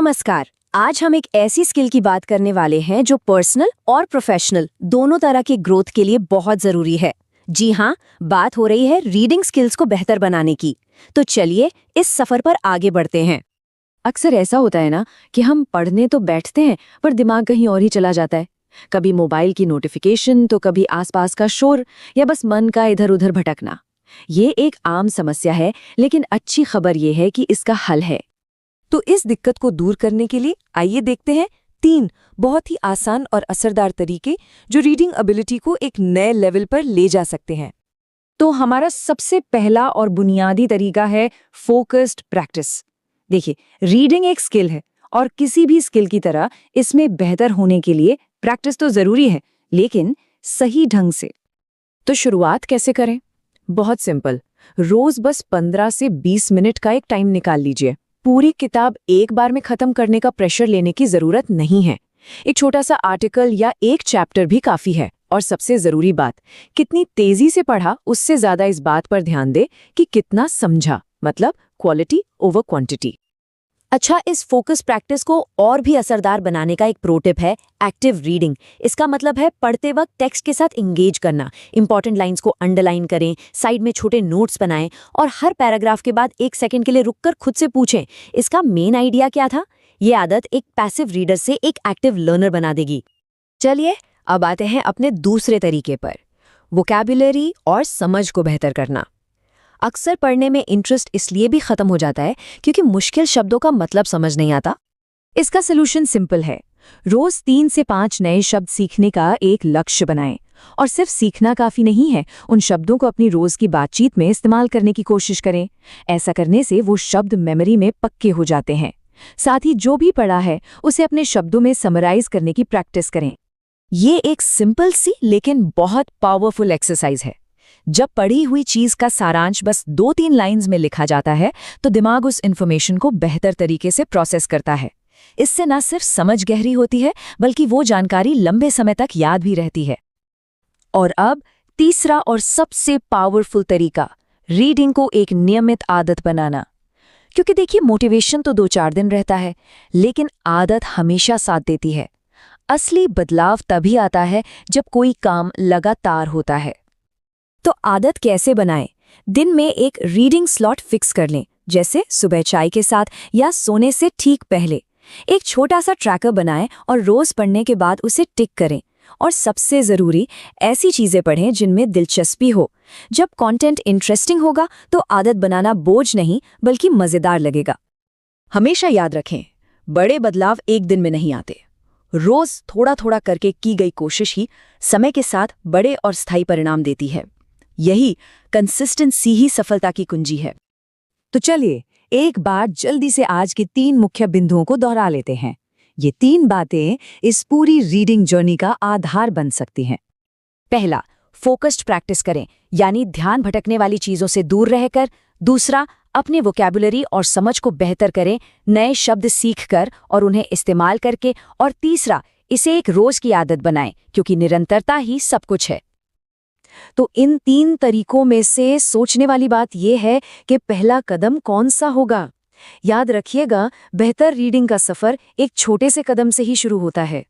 नमस्कार। आज हम एक ऐसी स्किल की बात करने वाले हैं जो पर्सनल और प्रोफेशनल दोनों तरह के ग्रोथ के लिए बहुत जरूरी है। जी हाँ, बात हो रही है रीडिंग स्किल्स को बेहतर बनाने की। तो चलिए इस सफर पर आगे बढ़ते हैं। अक्सर ऐसा होता है ना कि हम पढ़ने तो बैठते हैं पर दिमाग कहीं और ही चला जाता है। कभी मोबाइल की नोटिफिकेशन तो कभी आसपास का शोर या बस मन का इधर उधर भटकना। ये एक आम समस्या है, लेकिन अच्छी खबर ये है कि इसका हल है। तो इस दिक्कत को दूर करने के लिए आइए देखते हैं 3 बहुत ही आसान और असरदार तरीके जो रीडिंग एबिलिटी को एक नए लेवल पर ले जा सकते हैं। तो हमारा सबसे पहला और बुनियादी तरीका है फोकस्ड प्रैक्टिस। देखिए, रीडिंग एक स्किल है और किसी भी स्किल की तरह इसमें बेहतर होने के लिए प्रैक्टिस तो जरूरी है, लेकिन सही ढंग से। तो शुरुआत कैसे करें? बहुत सिंपल, रोज बस 15 से 20 मिनट का एक टाइम निकाल लीजिए। पूरी किताब एक बार में खत्म करने का प्रेशर लेने की जरूरत नहीं है। एक छोटा सा आर्टिकल या एक चैप्टर भी काफी है। और सबसे जरूरी बात, कितनी तेजी से पढ़ा उससे ज्यादा इस बात पर ध्यान दे कि कितना समझा, मतलब क्वालिटी ओवर क्वांटिटी। अच्छा, इस फोकस प्रैक्टिस को और भी असरदार बनाने का एक प्रो टिप है एक्टिव रीडिंग। इसका मतलब है पढ़ते वक्त टेक्स्ट के साथ इंगेज करना। इंपॉर्टेंट लाइंस को अंडरलाइन करें, साइड में छोटे नोट्स बनाएं और हर पैराग्राफ के बाद 1 सेकंड के लिए रुककर खुद से पूछें, इसका मेन आइडिया क्या था। ये आदत एक पैसिव रीडर से एक एक्टिव लर्नर बना देगी। चलिए अब आते हैं अपने दूसरे तरीके पर, वोकैबुलरी और समझ को बेहतर करना। अक्सर पढ़ने में इंटरेस्ट इसलिए भी खत्म हो जाता है क्योंकि मुश्किल शब्दों का मतलब समझ नहीं आता। इसका सलूशन सिंपल है। रोज 3 से 5 नए शब्द सीखने का एक लक्ष्य बनाएं। और सिर्फ सीखना काफी नहीं है, उन शब्दों को अपनी रोज की बातचीत में इस्तेमाल करने की कोशिश करें। ऐसा करने से वो शब्द मेमोरी में पक्के हो जाते हैं। साथ ही जो भी पढ़ा है उसे अपने शब्दों में समराइज करने की प्रैक्टिस करें। ये एक सिंपल सी लेकिन बहुत पावरफुल एक्सरसाइज है। जब पढ़ी हुई चीज का सारांश बस 2-3 लाइंस में लिखा जाता है तो दिमाग उस इंफॉर्मेशन को बेहतर तरीके से प्रोसेस करता है। इससे न सिर्फ समझ गहरी होती है बल्कि वो जानकारी लंबे समय तक याद भी रहती है। और अब तीसरा और सबसे पावरफुल तरीका, रीडिंग को एक नियमित आदत बनाना। क्योंकि देखिए, मोटिवेशन तो 2-4 दिन रहता है, लेकिन आदत हमेशा साथ देती है। असली बदलाव तभी आता है जब कोई काम लगातार होता है। तो आदत कैसे बनाएं? दिन में एक रीडिंग स्लॉट फिक्स कर लें, जैसे सुबह चाय के साथ या सोने से ठीक पहले। एक छोटा सा ट्रैकर बनाएं और रोज पढ़ने के बाद उसे टिक करें। और सबसे जरूरी, ऐसी चीजें पढ़ें जिनमें दिलचस्पी हो। जब कंटेंट इंटरेस्टिंग होगा तो आदत बनाना बोझ नहीं बल्कि मजेदार लगेगा। हमेशा याद रखें, बड़े बदलाव एक दिन में नहीं आते। रोज थोड़ा थोड़ा करके की गई कोशिश ही समय के साथ बड़े और स्थायी परिणाम देती है। यही कंसिस्टेंसी ही सफलता की कुंजी है। तो चलिए एक बार जल्दी से आज के 3 मुख्य बिंदुओं को दोहरा लेते हैं। ये 3 बातें इस पूरी रीडिंग जर्नी का आधार बन सकती हैं। पहला, फोकस्ड प्रैक्टिस करें, यानी ध्यान भटकने वाली चीजों से दूर रहकर। दूसरा, अपने वोकैबुलरी और समझ को बेहतर करें, नए शब्द सीखकर और उन्हें इस्तेमाल करके। और तीसरा, इसे एक रोज की आदत बनाएं, क्योंकि निरंतरता ही सब कुछ है। तो इन 3 तरीकों में से सोचने वाली बात यह है कि पहला कदम कौन सा होगा। याद रखिएगा, बेहतर रीडिंग का सफर एक छोटे से कदम से ही शुरू होता है।